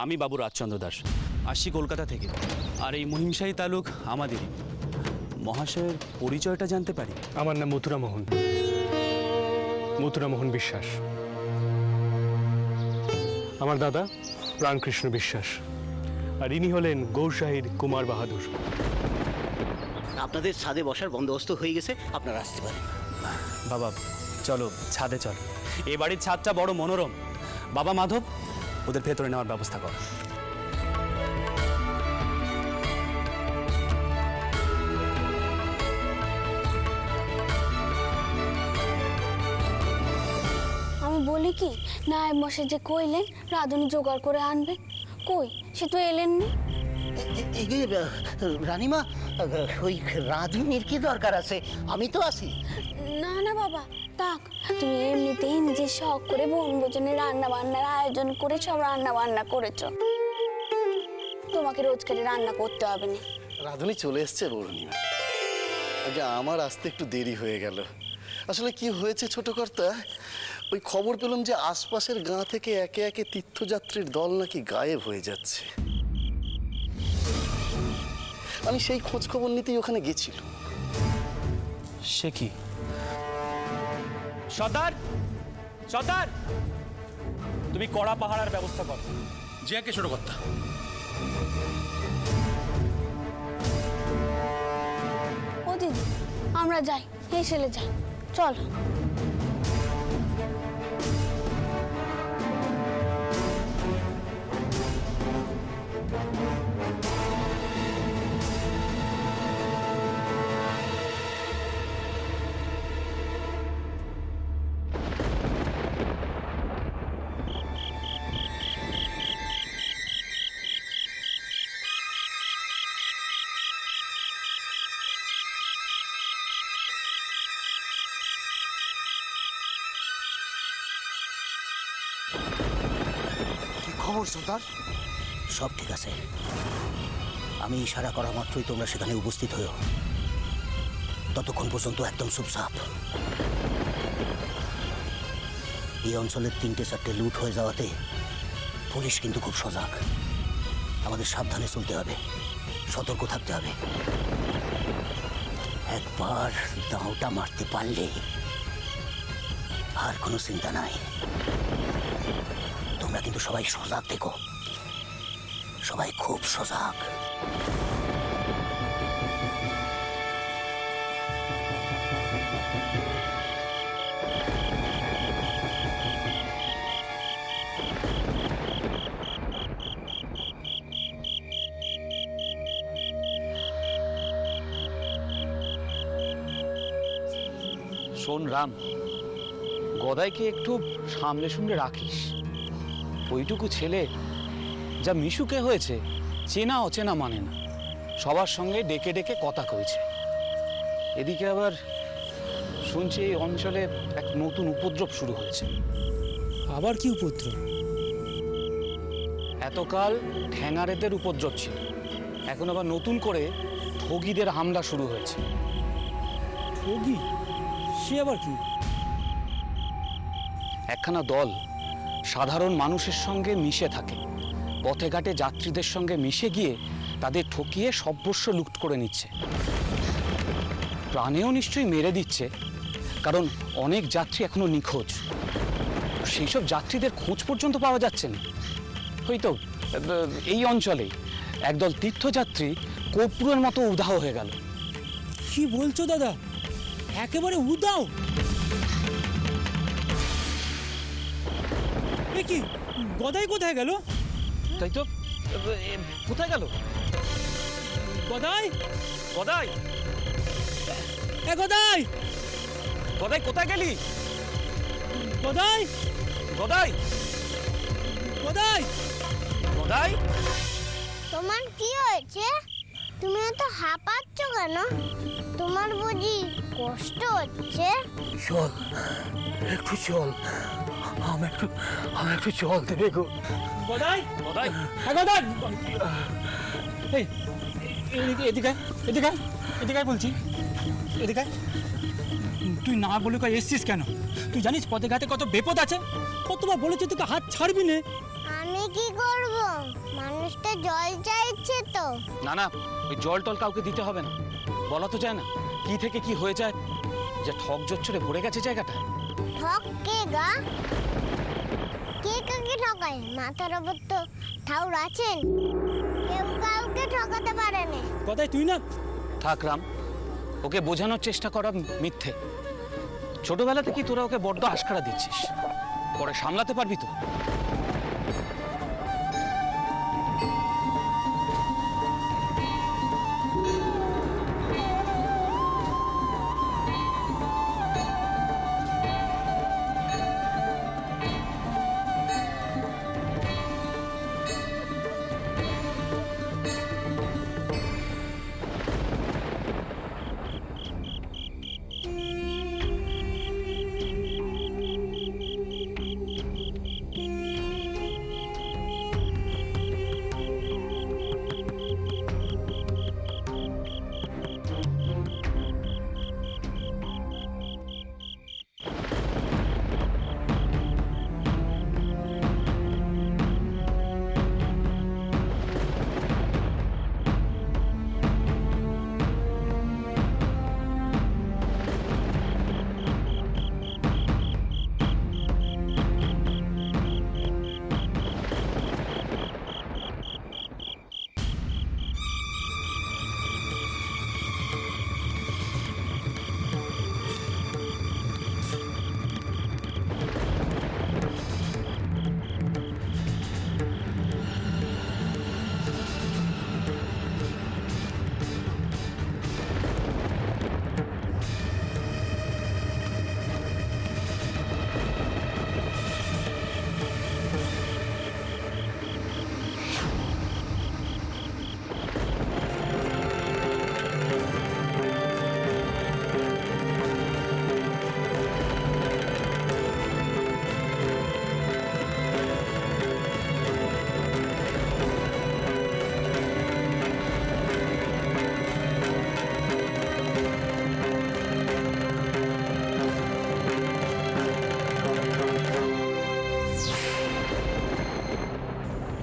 আমি বাবু রাজচন্দ্র দাস, আসছি কলকাতা থেকে। আর এই মহিমশাহী তালুক আমাদেরই। মহাশয়ের পরিচয়টা জানতে পারি? আমার নাম মথুরামোহন বিশ্বাস। আমার দাদা প্রাণকৃষ্ণ বিশ্বাস, আর ইনি হলেন গৌরশাহীর কুমার বাহাদুর। আপনাদের ছাদে বসার বন্দোবস্ত হয়ে গেছে, আপনারা আসতে পারেন। বাবা চলো ছাদে চল, এ বাড়ির ছাদটা বড় মনোরম। বাবা মাধব, ওদের ভেতরে নেওয়ার ব্যবস্থা কর। আমি বলি কি, নায়েব মশাই যে কইলেন রাঁধুনি জোগাড় করে আনবেন, কই সে তো এলেননি। রানীমা, ওই রাঁধুনির কি দরকার আছে? আমি তো আছি। না না বাবা, তাক, তুমি এমনিতেই নিজে শখ করে বনভোজনে রান্না বান্নার আয়োজন করে সব রান্না বান্না করেছো, তোমাকে রোজকারে রান্না করতে হবে না। রাঁধুনি চলে এসছে বরুণিমা। আগে আমার আসতে একটু দেরি হয়ে গেল। আসলে কি হয়েছে ছোট কর্তা, ওই খবর পেলাম যে আশপাশের গাঁ থেকে একে একে তীর্থযাত্রীর দল নাকি গায়েব হয়ে যাচ্ছে। আমি সেই খোঁজ খবর নিতেই ওখানে গেছিল। সে কি? সর্দার, সর্দার, তুমি কড়া পাহারার ব্যবস্থা করো। যে একে ছোট কর্তা। ও দিদি, আমরা যাই, এই ছেলে যাই, চল। কি খবর সর্দার? সব ঠিক আছে। আমি ইশারা করা মাত্রই তোমরা সেখানে উপস্থিত হও। ততক্ষণ পর্যন্ত একদম চুপচাপ। এই অঞ্চলের 3-4টে লুট হয়ে যাওয়াতে পুলিশ কিন্তু খুব সজাগ। আমাদের সাবধানে চলতে হবে, সতর্ক থাকতে হবে। একবার দাঁওটা মারতে পারলে আর কোনো চিন্তা নাই। তোমরা কিন্তু সবাই সজাগ থেকো, সবাই খুব সজাগ। শোন রাম, গদাইকে একটু সামলে সামলে রাখিস। ওইটুকু ছেলে যা মিশুকে হয়েছে, চেনা অচেনা মানে না, সবার সঙ্গে ডেকে ডেকে কথা কইছে। এদিকে আবার শুনছি এই অঞ্চলে এক নতুন উপদ্রব শুরু হয়েছে। আবার কি উপদ্রব? এতকাল ঠ্যাঙারেদের উপদ্রব ছিল, এখন আবার নতুন করে ঠগীদের হামলা শুরু হয়েছে। ঠগী? সে আবার কি? একখানা দল সাধারণ মানুষের সঙ্গে মিশে থাকে, পথে ঘাটে যাত্রীদের সঙ্গে মিশে গিয়ে তাদের ঠকিয়ে সর্বস্ব লুট করে নিচ্ছে। প্রাণেও নিশ্চয়ই মেরে দিচ্ছে, কারণ অনেক যাত্রী এখনো নিখোঁজ। সেই সব যাত্রীদের খোঁজ পর্যন্ত পাওয়া যাচ্ছে না। হয়তো এই অঞ্চলে একদল তীর্থযাত্রী কর্পূরের মতো উধাও হয়ে গেল। কি বলছো দাদা? একেবারে উদাও? এ কি, গদাই কোথায় গেল? তাই তো, কোথায় গেল গদাই? গদাই? এ গদাই! গদাই কোথায় গেলি? গদাই! গদাই? গদাই! গদাই? তোমার কি হয়েছে? তুমি এত হাঁপাচ্ছ কেন? তোমার বুঝি কষ্ট হচ্ছে? চল, একটু চল, আমি একটু জল দেবে গো। গদাই! গদাই? গদাই! এই এদিকে এদিকে এদিকে বলছি, এদিকে। তুই না বলে কই এসছিস কেন? তুই জানিস পথে ঘাটে কত বিপদ আছে? কতবার বলেছি তোকে হাত ছাড়বি না। আমি আমি কি করব? মানুষটা জল চাইছে তো। না না, ওই জল টল কাউকে দিতে হবে না। বলা তো যায় না কি থেকে কি হয়ে যায়, যে ঠক জোচ্ছরে ভরে গেছে জায়গাটা। ঠক কে গা? কে কাকে ঠকায়? মাথার ওপর তো ঠাউর আছেন, কেউ কাউকে ঠকাতে পারে না। গদাই তুই না থাক রাম, ওকে বোঝানোর চেষ্টা করা মিথ্যে। ছোটবেলা থেকেই তোরা ওকে বড্ড আশকারা দিচ্ছিস, পরে সামলাতে পারবি তো?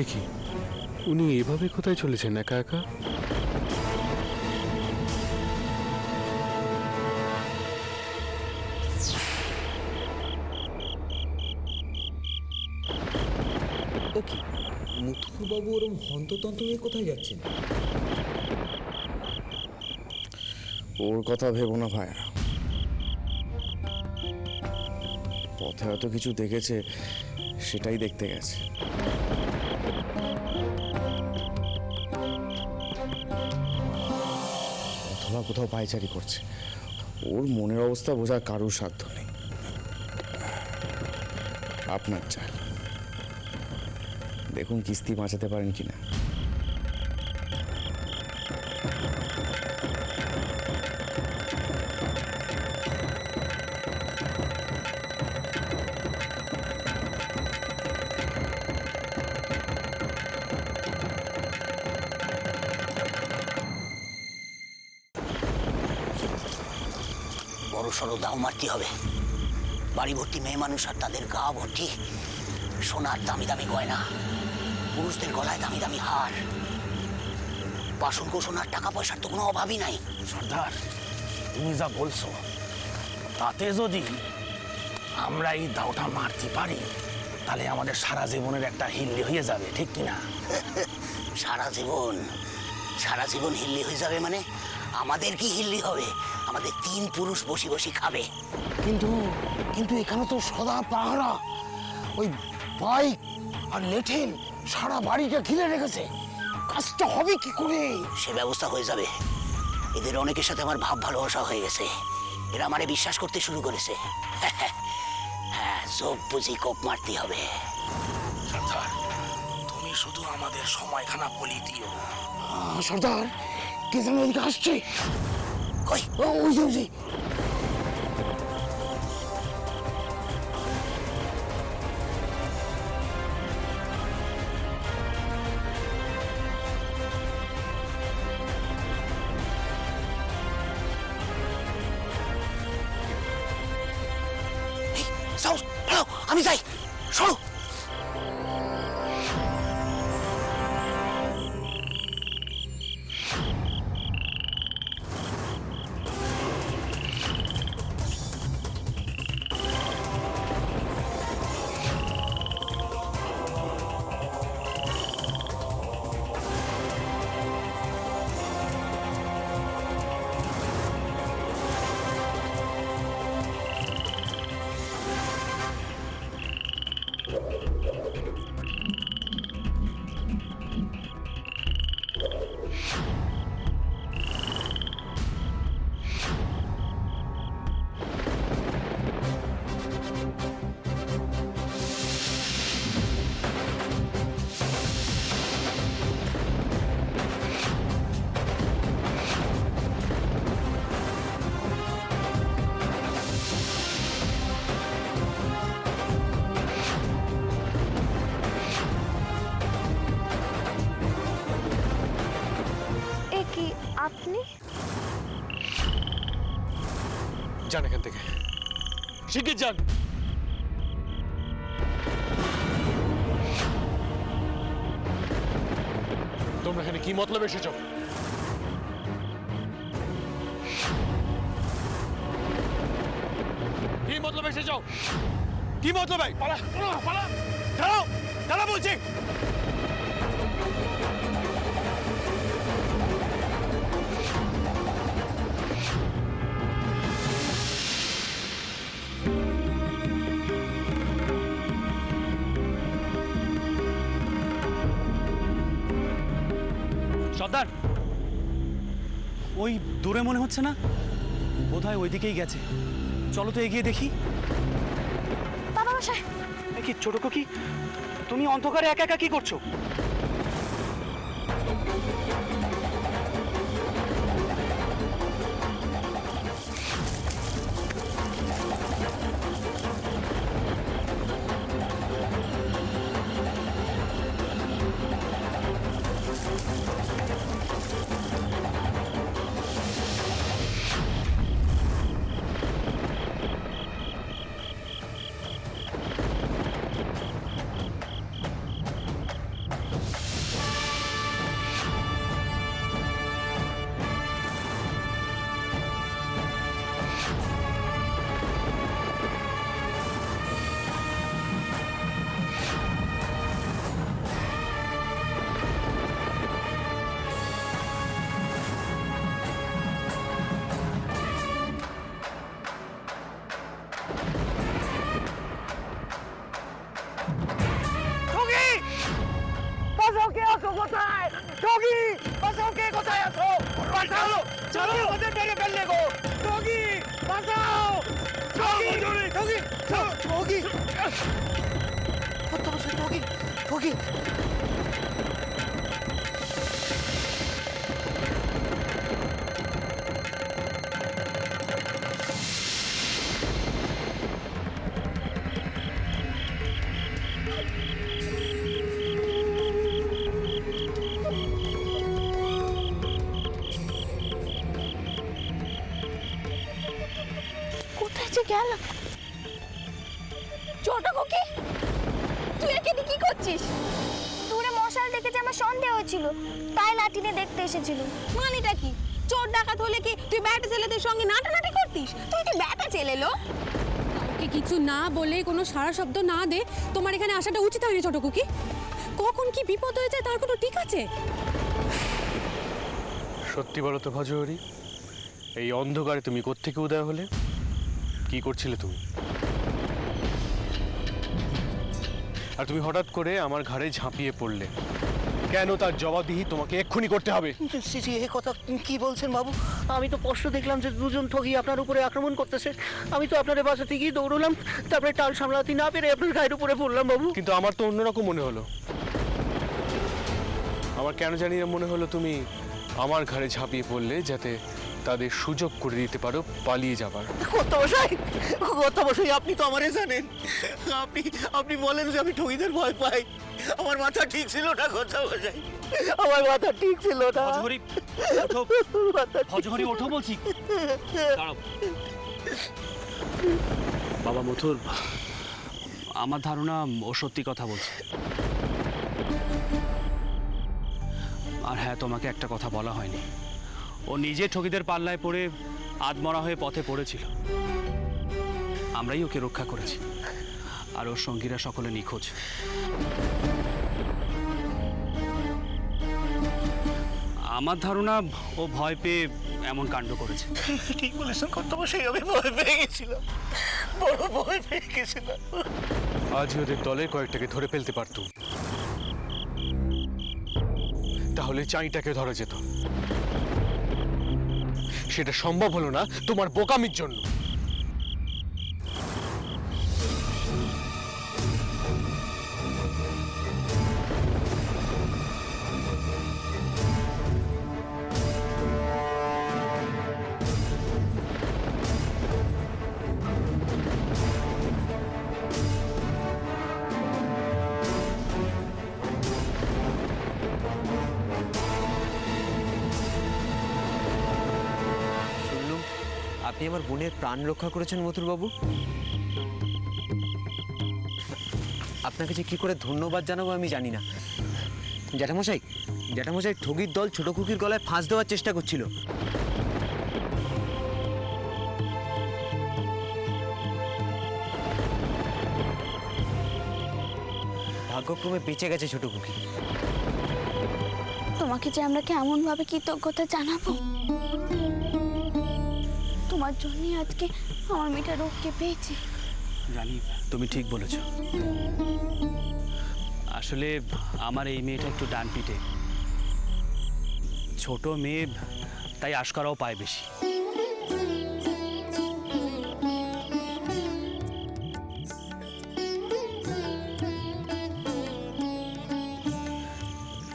দেখি উনি এভাবে কোথায় চলেছেন একা একা? ও কি মুথুবাবু ওরম হন্ততন্ত হয়ে কোথায় যাচ্ছেন? ওর কথা ভেবো না ভাই, পথে হয়তো কিছু দেখেছে, সেটাই দেখতে গেছে। অথবা কোথাও পায়চারি করছে। ওর মনের অবস্থা বোঝার কারোর সাধ্য নেই। আপনার চাল দেখুন কিস্তি বাঁচাতে পারেন কিনা। বড় সড়ো দাও মারতে হবে। বাড়ি ভর্তি মেয়ে মানুষ আর তাদের গা ভর্তি সোনার দামি দামি গয়না, পুরুষদের গলায় দামি দামি হার, বাসন কোসন আর টাকা পয়সার তো কোনো অভাবই নাই। সর্দার, তুমি যা বলছো তাতে যদি আমরা এই দাওটা মারতে পারি তাহলে আমাদের সারা জীবনের একটা হিল্লি হয়ে যাবে, ঠিক কিনা? সারা জীবন হিল্লি হয়ে যাবে মানে? আমাদের কি হিল্লি হবে? আমাদের 3 পুরুষ বসি বসি খাবে। কিন্তু এখানে তো সদা পাহারা, ওই বাইক আর লেঠেল সারা বাড়িটা ঘিরে রেখেছে, কাজটা হবে কি করে? সে ব্যবস্থা হয়ে যাবে। এদের অনেকের সাথে আমার ভাব ভালোবাসা হয়ে গেছে, এরা আমারে বিশ্বাস করতে শুরু করেছে। হ্যাঁ, সব বুঝি কোপ মারতে হবে। সর্দার, তুমি শুধু আমাদের সময়খানা বলি দিও। সর্দার, কে যেন এদিকে আসছে। কই? ওই যে আমি যাই, সরো। যান এখান থেকে, শিগগির যান। তোমরা এখানে কি মতলব এসেছো? কি মতলব এসেছো? কি মতলব? পালা পালা পালা, দাঁড়াও দাঁড়াও বলছি। সর্দার, ওই দূরে মনে হচ্ছে না? বোধহয় ওইদিকেই গেছে। চলো তো এগিয়ে দেখি। বাবা মশাই, কি ছোট কি তুমি অন্ধকারে একা একা কি করছো? কোথায় যে গেল? ছোট খুকি, তুই এখানে কি করছিস? দূরে মশাল দেখে যে আমার সন্দেহ হয়েছিল, তাই লাঠি নিয়ে দেখতে এসেছিল। মানেটা কি? চোর ডাকাত হলে কি তুই ব্যাটা ছেলেদের সঙ্গে নাটানাটি করতিস? তুই কি ব্যাটা ছেলে লো? কাউকে কিছু না বলে, কোনো সারা শব্দ না দে তোমার এখানে আসাটা উচিত হয়নি ছোট কুকি। কখন কি বিপদ হয়ে যায় তার কোনো ঠিক আছে? সত্যি বলো তো ভজহরি, এই অন্ধকারে তুমি কোত্থেকে উদয় হলে? কি করছিলে তুমি? আর তুমি হঠাৎ করে আমার ঘাড়ে ঝাঁপিয়ে পড়লে কেন? তার জবাবদিহি তোমাকে এক্ষুনি করতে হবে। এ কথা কি বলছেন বাবু? আমি তো স্পষ্ট দেখলাম যে দুজন ঠগি আপনার উপরে আক্রমণ করতেছে। আমি তো আপনার বাসাতে গিয়ে দৌড়লাম, তারপরে টাল সামলাতে না পেরে আপনার গায়ের উপরে পড়লাম বাবু। কিন্তু আমার তো অন্যরকম মনে হলো। আমার কেন জানি না মনে হলো তুমি আমার ঘাড়ে ঝাঁপিয়ে পড়লে যাতে তাদের সুযোগ করে দিতে পারো পালিয়ে যাবার। কত বসাই আপনি তো আমারে জানেন। আপনি বলেন যে আমি ঠগিদের ভয় পাই। আমার মাথা ঠিক ছিল না কথা বসাই, আমার মাথা ঠিক ছিল না। ভজহরি ওঠো, ভজহরি ওঠো বলছি। দাঁড়াও। বাবা মথুর, আমার ধারণা ও সত্যি কথা বলছে। আর হ্যাঁ, তোমাকে একটা কথা বলা হয়নি, ও নিজে ঠগিদের পাল্লায় পড়ে আধমরা হয়ে পথে পড়েছিল। আমরাই ওকে রক্ষা করেছি, আর ওর সঙ্গীরা সকলে নিখোঁজ। আমার ধারণা ও ভয় পেয়ে এমন কাণ্ড করেছে। ঠিক বলেছেন কর্তামশাই, আমি ভয় পেয়ে গেছিলাম, বড় ভয় পেয়ে গেছিলাম। আজ ওদের দলের কয়েকটাকে ধরে ফেলতে পারতুম, তাহলে চাইটাকে ধরা যেত। সেটা সম্ভব হলো না তোমার বোকামির জন্য। আপনি আমার বোনের প্রাণ রক্ষা করেছেন মথুরবাবু। আপনাকে যে কী করে ধন্যবাদ জানাবো আমি জানি না। জ্যাঠামশাই, জ্যাঠামশাই, ঠগির দল ছোট খুকির গলায় ফাঁস দেওয়ার চেষ্টা করছিল। ভাগ্যক্রমে বেঁচে গেছে ছোট খুকি। তোমাকে যে আমরা কেমন ভাবে কৃতজ্ঞতা জানাবো। তোমার জন্যই আজকে আমার মেয়েটা রোগকে পেয়েছে। জানি তুমি ঠিক বলেছ। আসলে আমার এই মেয়েটা একটু ডান পিটে, ছোট মেয়ে, তাই আশকারাও পায় বেশি।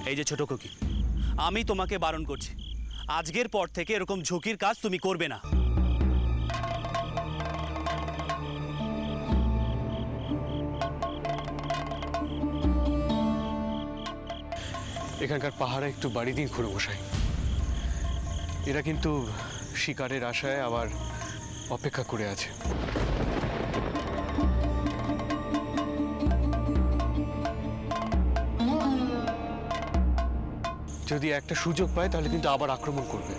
এই যে ছোট খুকি, আমি তোমাকে বারণ করছি, আজকের পর থেকে এরকম ঝুঁকির কাজ তুমি করবে না। এখানকার পাহাড়ে একটু বাড়ি দিন খুঁড়ে বসাই। এরা কিন্তু শিকারের আশায় আবার অপেক্ষা করে আছে। যদি একটা সুযোগ পায় তাহলে কিন্তু আবার আক্রমণ করবে।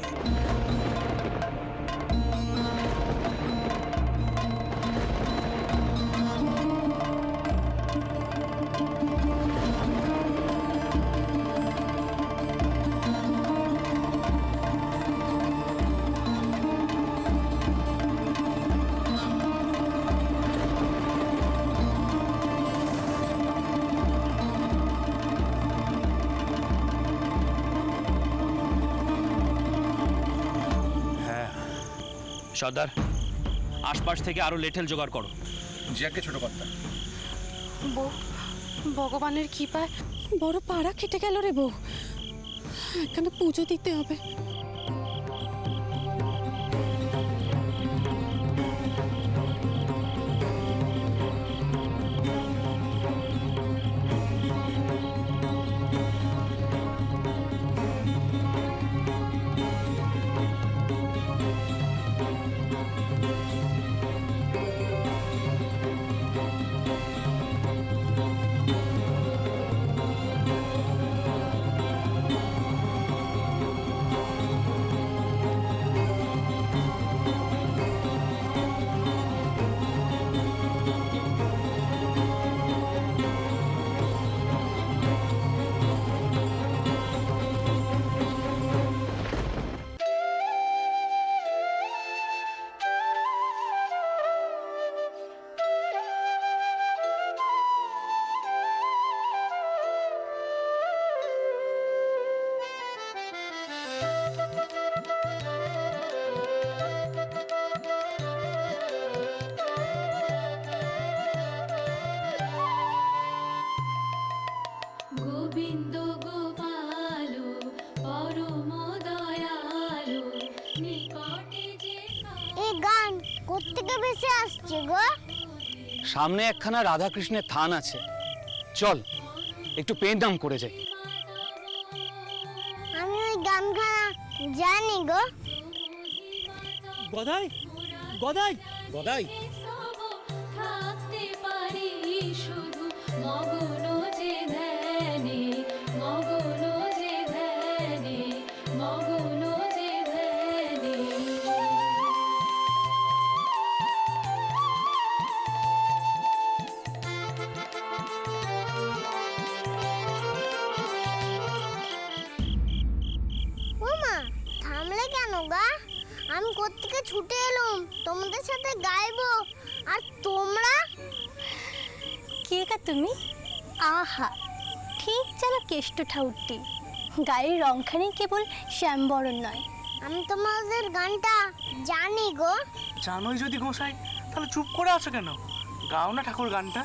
সর্দার, আশপাশ থেকে আরো লেঠেল জোগাড় করো। জ্যাকে ছোট কর্তা। বউ, ভগবানের কৃপায় বড় পাড়া কেটে গেল রে বউ। এখানে পুজো দিতে হবে। গোবিন্দ গোপাল পরম দয়ালু নিকটে যে এই গান কোত্থেকে ভেসে আসছে গো? সামনে একখানা রাধাকৃষ্ণের থান আছে, চল একটু পেন দাম করে যাই। আমি ওই গানখানা জানি গো। গদাই, গদাই, গদাই, থাকতে পারি শুধু মগন যে ধ্যানে, মগন যে ধ্যানে, মগন যে ধ্যানে। ওমা, থামলে কেন গা? আমি কোত্থেকে ছুটে এলুম তোমাদের সাথে গাইবো, আর তোমরা? কে কা তুমি? আহা, ঠিক যেন কেষ্ট ঠাউরটি। গায়ের রংখানি কেবল শ্যামবরণ নয়। আমি তোমাদের গানটা জানি গো। জানোই যদি গোসাই, তাহলে চুপ করে আছো কেন? গাও না ঠাকুর গানটা।